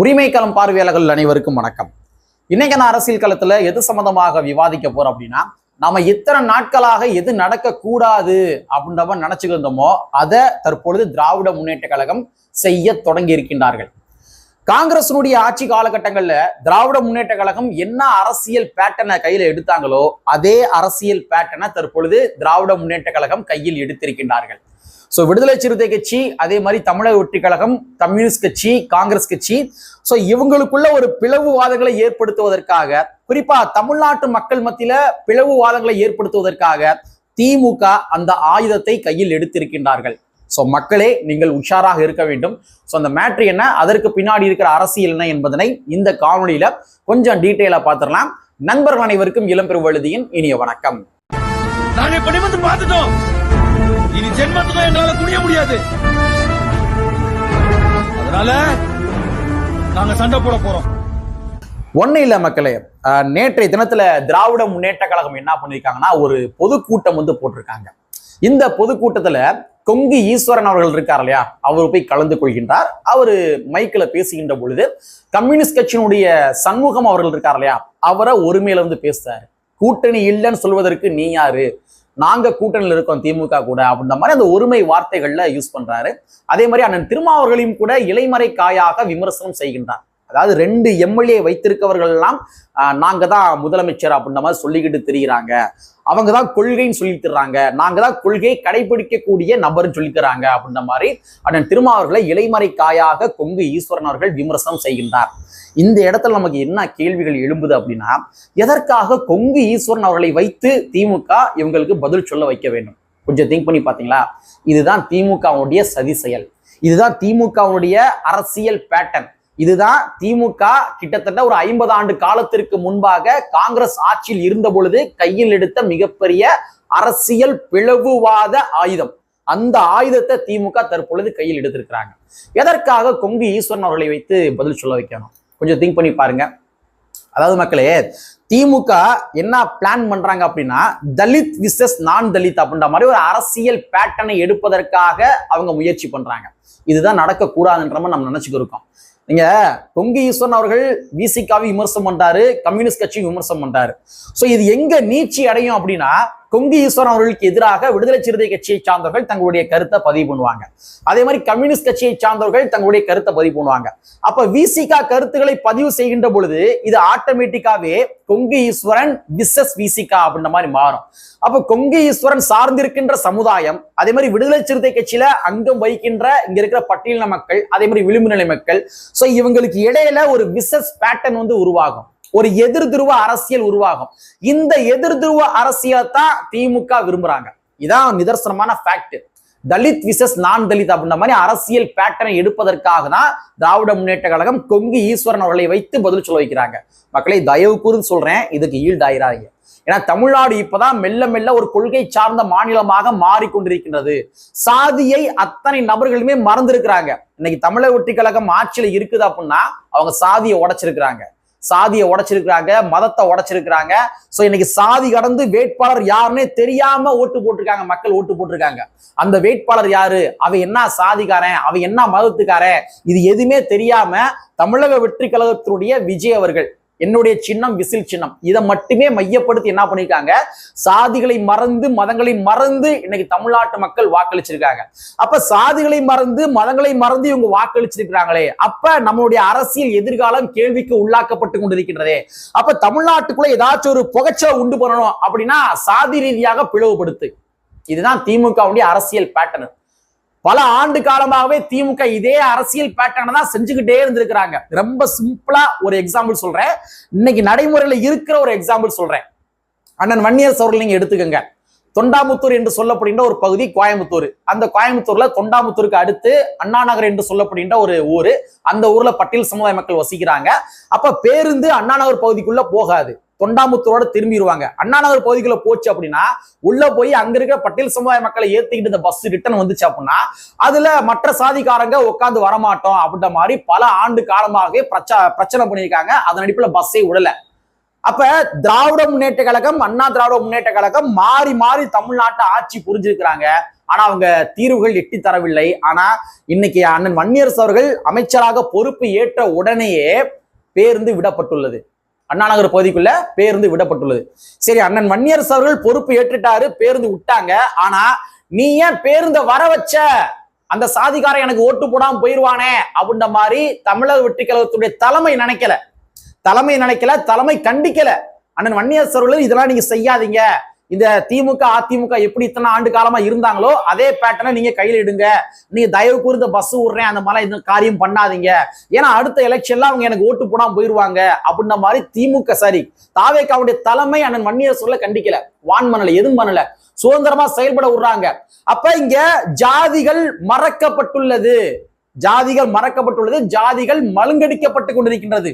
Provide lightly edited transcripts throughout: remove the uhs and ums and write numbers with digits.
உரிமை களம் பார்வையாளர்கள் அனைவருக்கும் வணக்கம். இன்னைக்கு நான் அரசியல் களத்துல எது சம்பந்தமாக விவாதிக்க போறோம் அப்படின்னா, நாம இத்தனை நாட்களாக எது நடக்க கூடாது அப்படின்ற நினைச்சுட்டு இருந்தோமோ அதை தற்பொழுது திராவிட முன்னேற்ற கழகம் செய்ய தொடங்கி இருக்கின்றார்கள். காங்கிரசினுடைய ஆட்சி காலகட்டங்கள்ல திராவிட முன்னேற்ற கழகம் என்ன அரசியல் பேட்டர்னை கையில எடுத்தாங்களோ அதே அரசியல் பேட்டர்னை தற்பொழுது திராவிட முன்னேற்ற கழகம் கையில் எடுத்திருக்கின்றார்கள். விடுதலை சிறுத்தை கட்சி, அதே மாதிரி தமிழக வெற்றி கழகம், கம்யூனிஸ்ட் கட்சி, காங்கிரஸ் கட்சி, இவங்களுக்குள்ள ஒரு பிளவுவாதங்களை ஏற்படுத்துவதற்காக, குறிப்பா தமிழ்நாட்டு மக்கள் மத்தியில பிளவுவாதங்களை ஏற்படுத்துவதற்காக திமுக அந்த ஆயுதத்தை கையில் எடுத்திருக்கின்றார்கள். மக்களே, நீங்கள் உஷாராக இருக்க வேண்டும். அந்த மேட்ரு என்ன, அதற்கு பின்னாடி இருக்கிற அரசியல் என்ன என்பதனை இந்த காணொலியில கொஞ்சம் டீட்டெயிலா பார்த்துடலாம். நண்பர்கள் அனைவருக்கும் இளம்பெருவழுதியின் இனிய வணக்கம். இனி ஜென்மத்துக்கு எங்களால துணிய முடியாது. அதனால நாங்க சண்டை போட போறோம். ஒண்ணு இல்ல மக்களே, நேற்றைய தினத்துல திராவிட முன்னேற்ற கழகம் என்ன பண்ணிருக்காங்கன்னா, ஒரு பொதுக்கூட்டம் போட்டிருக்காங்க. இந்த பொதுக்கூட்டத்துல கொங்கு ஈஸ்வரன் அவர்கள் இருக்கார் இல்லையா, அவர் போய் கலந்து கொள்கின்றார். அவரு மைக்கில் பேசுகின்ற பொழுது கம்யூனிஸ்ட் கட்சியினுடைய சண்முகம் அவர்கள் இருக்கார் இல்லையா, அவரை ஒருமையில பேசுறாரு. கூட்டணி இல்லைன்னு சொல்வதற்கு நீ யாரு, நாங்க கூட்டணியில் இருக்கோம் திமுக கூட அப்படின்ற மாதிரி அந்த ஒருமை வார்த்தைகள்ல யூஸ் பண்றாரு. அதே மாதிரி அண்ணன் திருமாவர்களையும் கூட இலைமறை காயாக விமர்சனம் செய்கின்றார். அதாவது 2 எம்எல்ஏ வைத்திருக்கவர்கள் எல்லாம் நாங்க தான் முதலமைச்சர் அப்படின்ற மாதிரி சொல்லிக்கிட்டு தெரிகிறாங்க, அவங்க தான் கொள்கைன்னு சொல்லி தர்றாங்க, நாங்க தான் கொள்கையை கடைபிடிக்கக்கூடிய நபர்னு சொல்லி தர்றாங்க அப்படின்ற மாதிரி அண்ணன் திருமாவர்களை இலைமறை காயாக கொங்கு ஈஸ்வரன் அவர்கள் விமர்சனம் செய்கின்றார். இந்த இடத்துல நமக்கு என்ன கேள்விகள் எழும்புது அப்படின்னா, எதற்காக கொங்கு ஈஸ்வரன் அவர்களை வைத்து திமுக இவங்களுக்கு பதில் சொல்ல வைக்க வேண்டும்? கொஞ்சம் திங்க் பண்ணி பார்த்தீங்களா? இதுதான் திமுகவுடைய சதி செயல், இதுதான் திமுகவுடைய அரசியல் பேட்டர்ன், இதுதான் திமுக கிட்டத்தட்ட ஒரு 50 ஆண்டு காலத்திற்கு முன்பாக காங்கிரஸ் ஆட்சியில் இருந்த பொழுது கையில் எடுத்த மிகப்பெரிய அரசியல் பிளவுவாத ஆயுதம். அந்த ஆயுதத்தை திமுக தற்பொழுது கையில் எடுத்திருக்கிறாங்க. எதற்காக கொங்கு ஈஸ்வரன் அவர்களை வைத்து பதில் சொல்ல வைக்கணும்? கொஞ்சம் திங்க் பண்ணி பாருங்க. அதாவது மக்களே, திமுக என்ன பிளான் பண்றாங்க அப்படின்னா, தலித் விசஸ் நான் தலித் அப்படின்ற மாதிரி ஒரு அரசியல் பேட்டர்னை எடுப்பதற்காக அவங்க முயற்சி பண்றாங்க. இதுதான் நடக்கக்கூடாதுன்ற மாதிரி நம்ம நினைச்சுட்டு இருக்கோம். நீங்க கொங்கு ஈஸ்வரன் அவர்கள் விசிகாவை விமர்சனம் பண்றாரு, கம்யூனிஸ்ட் கட்சியும் விமர்சனம் பண்றாரு. இது எங்க நீட்சி அடையும் அப்படின்னா, கொங்கு ஈஸ்வரன் அவர்களுக்கு எதிராக விடுதலை சிறுத்தை கட்சியை சார்ந்தவர்கள் தங்களுடைய கருத்தை பதிவு பண்ணுவாங்க. அதே மாதிரி கம்யூனிஸ்ட் கட்சியை சார்ந்தவர்கள் தங்களுடைய கருத்தை பதிவு பண்ணுவாங்க. அப்ப விசிகா கருத்துக்களை பதிவு செய்கின்ற பொழுது இது ஆட்டோமேட்டிக்காவே கொங்கு ஈஸ்வரன் விசஸ் விசிகா அப்படின்ற மாதிரி மாறும். அப்ப கொங்கு ஈஸ்வரன் சார்ந்திருக்கின்ற சமுதாயம், அதே மாதிரி விடுதலை சிறுத்தை கட்சியில அங்கம் வகிக்கின்ற இங்க இருக்கிற பட்டியலின மக்கள், அதே மாதிரி விளிம்பு நிலை மக்கள், இவங்களுக்கு இடையில ஒரு விசஸ் பேட்டர்ன் உருவாகும், ஒரு எதிர் துருவ அரசியல் உருவாகும். இந்த எதிர் துருவ அரசியல் தான் திமுக விரும்புறாங்க. இதான் நிதர்சனமான fact. Dalit versus non Dalit அப்படின்ற மாதிரி அரசியல் பேட்டர்னை எடுப்பதற்காக தான் திராவிட முன்னேற்ற கழகம் கொங்கு ஈஸ்வரன் அவர்களை வைத்து பதில் சொல்ல வைக்கிறாங்க. மக்களை, தயவு கூர்ந்து சொல்றேன், இதுக்கு ஈல்டாயிராங்க. ஏன்னா தமிழ்நாடு இப்பதான் மெல்ல மெல்ல ஒரு கொள்கை சார்ந்த மாநிலமாக மாறிக்கொண்டிருக்கின்றது. சாதியை அத்தனை நபர்களுமே மறந்திருக்கிறாங்க. இன்னைக்கு தமிழக வெற்றி கழகம் ஆட்சியில இருக்குது அப்படின்னா அவங்க சாதியை உடைச்சிருக்கிறாங்க, மதத்தை உடைச்சிருக்கிறாங்க. இன்னைக்கு சாதி கடந்து வேட்பாளர் யாருன்னே தெரியாம ஓட்டு போட்டிருக்காங்க, மக்கள் ஓட்டு போட்டிருக்காங்க. அந்த வேட்பாளர் யாரு, அவ என்ன சாதிக்காரன், அவ என்ன மதத்துக்காரன், இது எதுவுமே தெரியாம தமிழக வெற்றி கழகத்தினுடைய விஜய் அவர்கள், என்னுடைய சின்னம் விசில் சின்னம், இதை மட்டுமே மையப்படுத்தி என்ன பண்ணிருக்காங்க, சாதிகளை மறந்து மதங்களை மறந்து இன்னைக்கு தமிழ்நாட்டு மக்கள் வாக்களிச்சிருக்காங்க. அப்ப சாதிகளை மறந்து மதங்களை மறந்து இவங்க வாக்களிச்சிருக்கிறாங்களே, அப்ப நம்மளுடைய அரசியல் எதிர்காலம் கேள்விக்கு உள்ளாக்கப்பட்டு கொண்டிருக்கின்றதே. அப்ப தமிழ்நாட்டுக்குள்ள ஏதாச்சும் ஒரு புகைச்சலை உண்டு பண்ணணும் அப்படின்னா சாதி ரீதியாக பிளவுபடுத்து. இதுதான் திமுகவுடைய அரசியல் பேட்டர்ன். பல ஆண்டு காலமாகவே திமுக இதே அரசியல் பேட்டர்னை தான் செஞ்சுக்கிட்டே இருந்திருக்கிறாங்க. ரொம்ப சிம்பிளா ஒரு எக்ஸாம்பிள் சொல்றேன், இன்னைக்கு நடைமுறையில இருக்கிற ஒரு எக்ஸாம்பிள் சொல்றேன். அண்ணன் வன்னியரசு அவர்கள் நீங்க எடுத்துக்கோங்க. தொண்டாமுத்தூர் என்று சொல்லப்படுகின்ற ஒரு பகுதி கோயம்புத்தூர். அந்த கோயம்புத்தூர்ல தொண்டாமுத்தூருக்கு அடுத்து அண்ணா நகர் என்று சொல்லப்படுகின்ற ஒரு ஊரு. அந்த ஊர்ல பட்டியல் சமுதாய மக்கள் வசிக்கிறாங்க. அப்ப பேருந்து அண்ணா நகர் பகுதிக்குள்ள போகாது, தொண்டாமுத்தூரோட திரும்பிடுவாங்க. அண்ணா நகர் பகுதிக்குள்ள போச்சு அப்படின்னா உள்ள போய் அங்க இருக்கிற பட்டியல் சமுதாய மக்களை ஏத்திக்கிட்டு இந்த பஸ் ரிட்டர்ன் வந்துச்சு அப்படின்னா அதுல மற்ற சாதிக்காரங்க உட்காந்து வரமாட்டோம் அப்படின்ற மாதிரி பல ஆண்டு காலமாகவே பிரச்சனை பண்ணியிருக்காங்க. அதன் அடிப்படையில் பஸ்ஸே விடல. அப்ப திராவிட முன்னேற்ற கழகம், அண்ணா திராவிட முன்னேற்ற கழகம் மாறி மாறி தமிழ்நாட்டை ஆட்சி புரிஞ்சிருக்கிறாங்க. ஆனா அவங்க தீர்வுகள் எட்டி தரவில்லை. ஆனா இன்னைக்கு அண்ணன் வன்னியரசு அவர்கள் அமைச்சராக பொறுப்பு ஏற்ற உடனேயே பேருந்து விடப்பட்டுள்ளது. அண்ணா நகர் பகுதிக்குள்ள பேருந்து விடப்பட்டுள்ளது. சரி, அண்ணன் வன்னியரசு அவர்கள் பொறுப்பு ஏற்றுட்டாரு, பேருந்து விட்டாங்க. ஆனா நீ ஏன் பேருந்த வர வச்ச? அந்த சாதிக்காரன் எனக்கு ஓட்டு போடாம போயிருவானே அப்படின்ற மாதிரி தமிழக வெற்றி கழகத்துடைய தலைமை நினைக்கல, தலைமை கண்டிக்கல. அண்ணன் வன்னியரசு அவர்கள் இதெல்லாம் நீங்க செய்யாதீங்க, இந்த திமுக அதிமுக எப்படி இத்தனை ஆண்டு காலமா இருந்தாங்களோ அதே பேட்டர்னை நீங்க கையில எடுங்க, நீங்க தயவு கூர்ந்த பஸ் விடுறேன் அந்த மாதிரி இந்த காரியம் பண்ணாதீங்க, ஏன்னா அடுத்த எலெக்ஷன்ல அவங்க எனக்கு ஓட்டு போடாம போயிருவாங்க அப்படின்ற மாதிரி திமுக தாவேக்காவுடைய தலைமை அண்ணன் வன்னியரசு கண்டிக்கல, வான் பண்ணல, எதுவும் பண்ணல, சுதந்திரமா செயல்பட விடுறாங்க. அப்ப இங்க ஜாதிகள் மறக்கப்பட்டுள்ளது, ஜாதிகள் மழுங்கடிக்கப்பட்டு கொண்டிருக்கின்றது,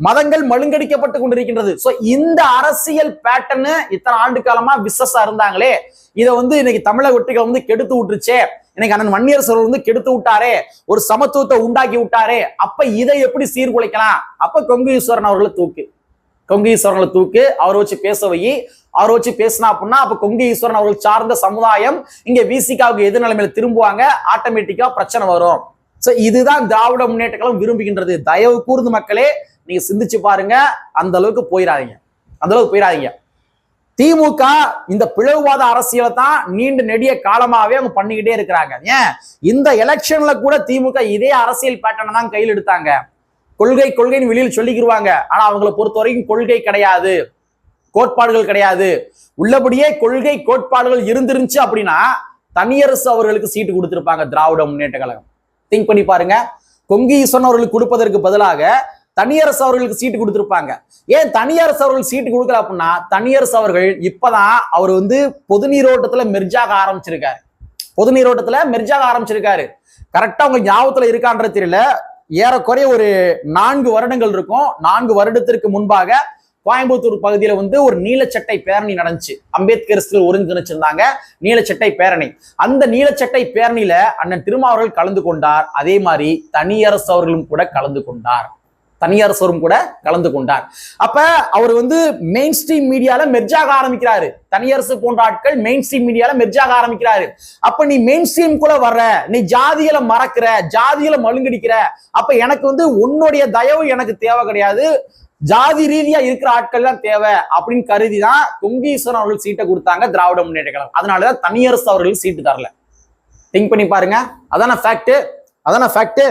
மதங்கள் மழுங்கடிக்கப்பட்டு கொண்டிருக்கின்றது. சோ இந்த அரசியல் பேட்டர்னு இத்தனை ஆண்டு காலமா விசஸா இருந்தாங்களே, இதை இன்னைக்கு தமிழக வெற்றிகள் கெடுத்து விட்டுருச்சே, இன்னைக்கு அண்ணன் வன்னியரசு கெடுத்து விட்டாரே, ஒரு சமத்துவத்தை உண்டாக்கி விட்டாரே, அப்ப இதை எப்படி சீர்குலைக்கலாம்? அப்ப கொங்கு ஈஸ்வரன் அவர்களை தூக்கு, அவரை வச்சு பேச வை, அவரை வச்சு பேசினா அப்படின்னா அப்ப கொங்கு ஈஸ்வரன் அவர்கள் சார்ந்த சமுதாயம் இங்க விசிகாவுக்கு எதிர் நிலைமையில திரும்புவாங்க, ஆட்டோமேட்டிக்கா பிரச்சனை வரும். சோ இதுதான் திராவிட முன்னேற்ற கழகம் விரும்புகின்றது. தயவு கூர்ந்து மக்களே நீங்க சிந்திச்சு பாருங்க, அந்த அளவுக்கு போயிடாதீங்க. திமுக இந்த பிளவுவாத அரசியலை தான் நீண்ட நெடிய காலமாவே அவங்க பண்ணிக்கிட்டே இருக்கிறாங்க. ஏன் இந்த எலெக்ஷன்ல கூட திமுக இதே அரசியல் பேட்டர்னை தான் கையில் எடுத்தாங்க. கொள்கைன்னு வெளியில் சொல்லிக்கிருவாங்க, ஆனா அவங்களை பொறுத்த வரைக்கும் கொள்கை கிடையாது, கோட்பாடுகள் கிடையாது. உள்ளபடியே கொள்கை கோட்பாடுகள் இருந்துருந்துச்சு அப்படின்னா தனியரசு அவர்களுக்கு சீட்டு கொடுத்திருப்பாங்க திராவிட முன்னேற்ற கழகம். திங்க் பண்ணி பாருங்க, கொங்கு ஈஸ்வரன் அவர்களுக்கு கொடுப்பதற்கு பதிலாக தனியரசு அவர்களுக்கு சீட்டு கொடுத்திருப்பாங்க. ஏன் தனியரசு அவர்கள் சீட்டு கொடுக்கல அப்படின்னா, தனியரசு அவர்கள் இப்பதான் அவர் பொது நீரோட்டத்துல மெர்ஜாக ஆரம்பிச்சிருக்காரு. கரெக்டா உங்க ஞாபகத்துல இருக்கான்ற தெரியல, ஏறக்குறைய ஒரு 4 வருடங்கள் இருக்கும். 4 வருடத்திற்கு முன்பாக கோயம்புத்தூர் பகுதியில ஒரு நீலச்சட்டை பேரணி நடந்துச்சு. அம்பேத்கர் ஒருங்கிணைச்சிருந்தாங்க நீலச்சட்டை பேரணி. அந்த நீலச்சட்டை பேரணியில அண்ணன் திருமாவர்கள் கலந்து கொண்டார். அதே மாதிரி தனியரசு அவர்களும் கூட கலந்து கொண்டார். அப்ப அவர் மெயின் ஸ்ட்ரீம் மீடியால மெர்ஜாக ஆரம்பிக்கிறாரு. தனியரசு போன்ற ஆட்கள் மெயின் ஸ்ட்ரீம் மீடியால மெர்ஜாக ஆரம்பிக்கிறாரு. அப்ப நீ மெயின் ஸ்ட்ரீம் கூட வர்ற, நீ ஜாதிகளை மறக்கிற, ஜாதிகளை மழுங்கடிக்கிற, அப்ப எனக்கு உன்னுடைய தயவு எனக்கு தேவை கிடையாது, ஜாதி ரீதியா இருக்கிற ஆட்கள் தான் தேவை அப்படின்னு கருதிதான் கொங்கு ஈஸ்வரன் அவர்கள் சீட்டை கொடுத்தாங்க திராவிட முன்னேற்ற கழகம். அதனாலதான் தனியரசு அவர்கள் சீட்டு தரல. திங்க் பண்ணி பாருங்க, அதான ஃபேக்ட்.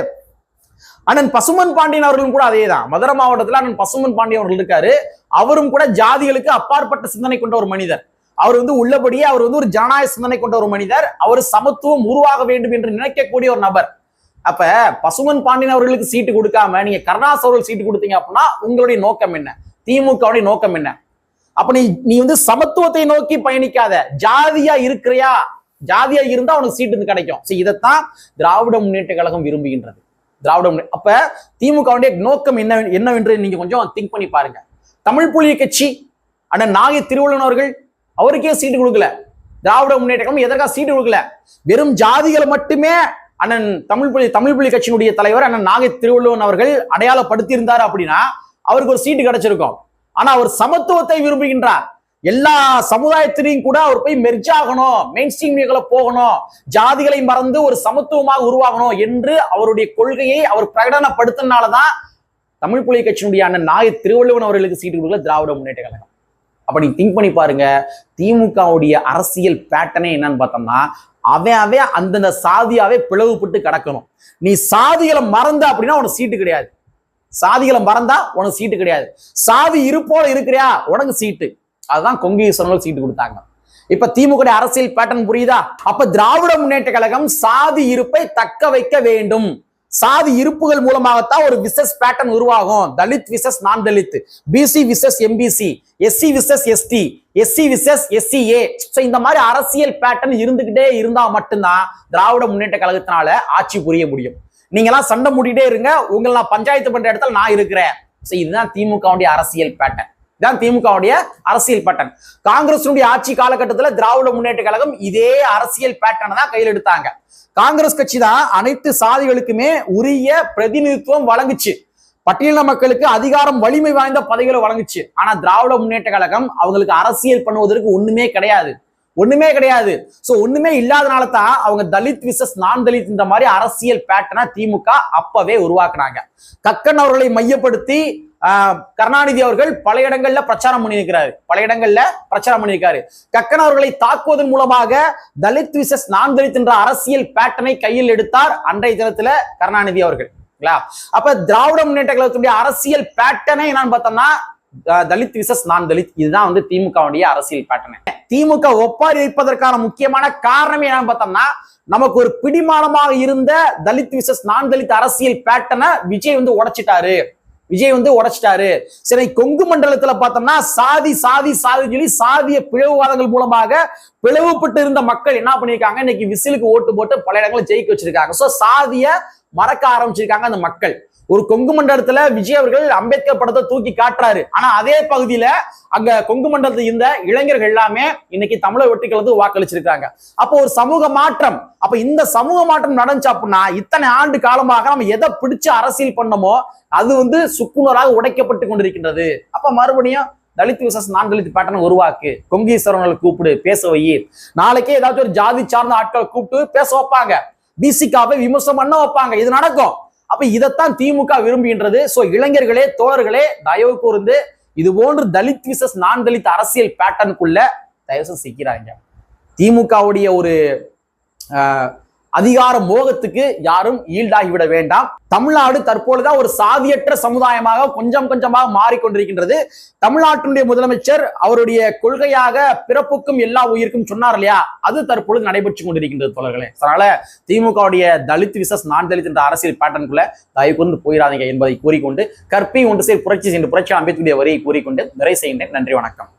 அண்ணன் பசுமன் பாண்டியன் அவர்களும் கூட அதேதான். மதுரை மாவட்டத்துல அண்ணன் பசுமன் பாண்டியன் அவர்கள் இருக்காரு. அவரும் கூட ஜாதிகளுக்கு அப்பாற்பட்ட சிந்தனை கொண்ட ஒரு மனிதர். அவர் உள்ளபடியே அவர் ஒரு ஜனநாயக சிந்தனை கொண்ட ஒரு மனிதர். அவர் சமத்துவம் உருவாக வேண்டும் என்று நினைக்கக்கூடிய ஒரு நபர். அப்ப பசுமன் பாண்டியன் அவர்களுக்கு சீட்டு கொடுக்காம நீங்க கருணாஸ் அவர்கள் சீட்டு கொடுத்தீங்க அப்படின்னா உங்களுடைய நோக்கம் என்ன? திமுகவுடைய நோக்கம் என்ன? அப்ப நீ சமத்துவத்தை நோக்கி பயணிக்காத, ஜாதியா இருக்கிறியா, ஜாதியா இருந்தா அவனுக்கு சீட்டு கிடைக்கும். இதைத்தான் திராவிட முன்னேற்ற கழகம் விரும்புகின்றது. அப்ப திமுகவுடைய நோக்கம் என்னவென்று நீங்க கொஞ்சம் திங்க் பண்ணி பாருங்க. தமிழ் புலிய கட்சி அண்ணன் நாகை திருவள்ளுவன் அவர்கள் அவருக்கே சீட்டு கொடுக்கல. திராவிட முன்னேற்ற கழகம் எதற்காக சீட்டு கொடுக்கல? வெறும் ஜாதிகளை மட்டுமே அண்ணன் தமிழ் புலி கட்சியினுடைய தலைவர் அண்ணன் நாகை திருவள்ளுவன் அவர்கள் அடையாளப்படுத்தி இருந்தார் அப்படின்னா அவருக்கு ஒரு சீட்டு கிடைச்சிருக்கும். ஆனா அவர் சமத்துவத்தை விரும்புகின்றார். எல்லா சமுதாயத்திலையும் கூட அவர் போய் மெர்ஜ் ஆகணும், மெயின் ஸ்ட்ரீம் போகணும், ஜாதிகளை மறந்து ஒரு சமத்துவமாக உருவாகணும் என்று அவருடைய கொள்கையை அவர் பிரகடனப்படுத்தினாலதான் தமிழ் புலி கட்சியினுடைய அண்ணன் நாகை திருவள்ளுவன் அவர்களுக்கு சீட்டு கொடுக்கல திராவிட முன்னேற்ற கழகம். அப்ப நீங்க திங்க் பண்ணி பாருங்க, திமுகவுடைய அரசியல் பேட்டர்னே என்னன்னு பார்த்தோம்னா அவன் அந்தந்த சாதியாவே பிளவுபட்டு கிடக்கணும். நீ சாதிகளை மறந்த அப்படின்னா உனக்கு சீட்டு கிடையாது. சாதி இருப்போல இருக்கிறியா உனக்கு சீட்டு. அதுதான் கொங்கு ஈஸ்வரன் சீட்டு கொடுத்தாங்க. இப்ப திமுக அரசியல் பேட்டர்ன் புரியுதா? அப்ப திராவிட முன்னேற்ற கழகம் சாதி இருப்பை தக்க வைக்க வேண்டும். சாதி இருப்புகள் மூலமாகத்தான் ஒரு விசஸ் பேட்டர்ன் உருவாகும். Dalit versus non Dalit, BC versus MBC, SC versus ST, SC versus SCA. இந்த மாதிரி அரசியல் பேட்டர்ன் இருந்துகிட்டே இருந்தா மட்டும்தான் திராவிட முன்னேற்ற கழகத்தினால ஆட்சி புரிய முடியும். நீங்க எல்லாம் சண்டை மூடிட்டே இருங்க, உங்களை நான் பஞ்சாயத்து பண்ற இடத்துல நான் இருக்கிறேன். இதுதான் திமுகவுடைய அரசியல் பேட்டர்ன். காங்கிரஸ் ஆட்சி காலகட்டத்தில் திராவிட முன்னேற்ற கழகம் இதே அரசியல் பேட்டர்னை தான் கையில் எடுத்தாங்க. காங்கிரஸ் கட்சி தான் அனைத்து சாதிகளுக்குமே உரிய பிரதிநிதித்துவம் வழங்குச்சு, பட்டியலின மக்களுக்கு அதிகாரம் வலிமை வாய்ந்த பதவிகளை வழங்குச்சு. ஆனா திராவிட முன்னேற்ற கழகம் அவங்களுக்கு அரசியல் பண்ணுவதற்கு ஒண்ணுமே கிடையாது. ஒண்ணுமே கிடையாது. சோ ஒண்ணுமே இல்லாதனால தான் அவங்க தலித் விசஸ் நான் தலித் இந்த மாதிரி அரசியல் பேட்டர்னை திமுக அப்பவே உருவாக்குனாங்க. கக்கன் அவர்களை மையப்படுத்தி கருணாநிதி அவர்கள் பல இடங்கள்ல பிரச்சாரம் பண்ணியிருக்காரு. கக்கன் அவர்களை தாக்குவதன் மூலமாக தலித் விசஸ் நான் தலித் என்ற அரசியல் பேட்டர்னை கையில் எடுத்தார் அன்றைய தினத்துல கருணாநிதி அவர்கள். அப்ப திராவிட முன்னேற்ற கழகத்துடைய அரசியல் பேட்டர்னை என்னன்னு பார்த்தோம்னா தலித் விசஸ் நான் தலித், இதுதான் வந்து திமுகவுடைய அரசியல் பேட்டர்ன். திமுக ஒப்பாரி வைப்பதற்கான முக்கியமான காரணமே என்னன்னு பார்த்தோம்னா, நமக்கு ஒரு பிடிமானமாக இருந்த தலித் விசஸ் நான் தலித் அரசியல் பேட்டர்னை விஜய் வந்து உடைச்சிட்டாரு. சரி, கொங்கு மண்டலத்துல பார்த்தோம்னா சாதி சொல்லி சாதிய பிளவுவாதங்கள் மூலமாக பிளவுபட்டு இருந்த மக்கள் என்ன பண்ணிருக்காங்க, இன்னைக்கு விசிலுக்கு ஓட்டு போட்டு பல இடங்களில் ஜெயிக்க வச்சிருக்காங்க. சோ சாதிய மறக்க ஆரம்பிச்சிருக்காங்க அந்த மக்கள். ஒரு கொங்கு மண்டலத்துல விஜய் அவர்கள் அம்பேத்கர் படத்தை தூக்கி காட்டுறாரு. ஆனா அதே பகுதியில அங்க கொங்கு மண்டலத்தில் இருந்த இளைஞர்கள் எல்லாமே இன்னைக்கு தமிழை ஒட்டி கலந்து வாக்களிச்சிருக்காங்க. அப்போ ஒரு சமூக மாற்றம். அப்ப இந்த சமூக மாற்றம் நடந்துச்சு அப்படின்னா இத்தனை ஆண்டு காலமாக நம்ம எதை பிடிச்சு அரசியல் பண்ணமோ அது வந்து சுக்குநூறாக உடைக்கப்பட்டு கொண்டிருக்கின்றது. அப்ப மறுபடியும் Dalit versus non Dalit pattern உருவாக்கு, கொங்கு ஈஸ்வரர்களை கூப்பிடு பேச வை, நாளைக்கே ஏதாச்சும் ஒரு ஜாதி சார்ந்த ஆட்களை கூப்பிட்டு பேச வைப்பாங்க, பிசிகாவை விமர்சனம் பண்ண வைப்பாங்க, இது நடக்கும். அப்ப இதைத்தான் திமுக விரும்புகின்றது. சோ இளைஞர்களே, தோழர்களே, தயவு கூர்ந்து இது போன்று தலித் விசஸ் நான் தலித் அரசியல் பேட்டர்னுக்குள்ள தயவு சிக்கிறாங்க. திமுகவுடைய ஒரு அதிகார மோகத்துக்கு யாரும் ஈல்டாகிவிட வேண்டாம். தமிழ்நாடு தற்பொழுதுதான் ஒரு சாதியற்ற சமுதாயமாக கொஞ்சம் கொஞ்சமாக மாறிக்கொண்டிருக்கின்றது. தமிழ்நாட்டினுடைய முதலமைச்சர் அவருடைய கொள்கையாக பிறப்புக்கும் எல்லா உயிருக்கும் சொன்னார் இல்லையா, அது தற்பொழுது நடைபெற்று கொண்டிருக்கின்றது தோழர்களே. அதனால திமுகவுடைய தலித் விசஸ் நான் தலித் என்ற அரசியல் பேட்டர்னுக்குள்ள தயவு கொண்டு போயிடாதீங்க என்பதை கூறிக்கொண்டு, கற்பி ஒன்று சேர் புரட்சி சென்று புரட்சி அம்பேத்கருடைய வரியை கூறிக்கொண்டு நிறைவு செய்கின்றேன். நன்றி, வணக்கம்.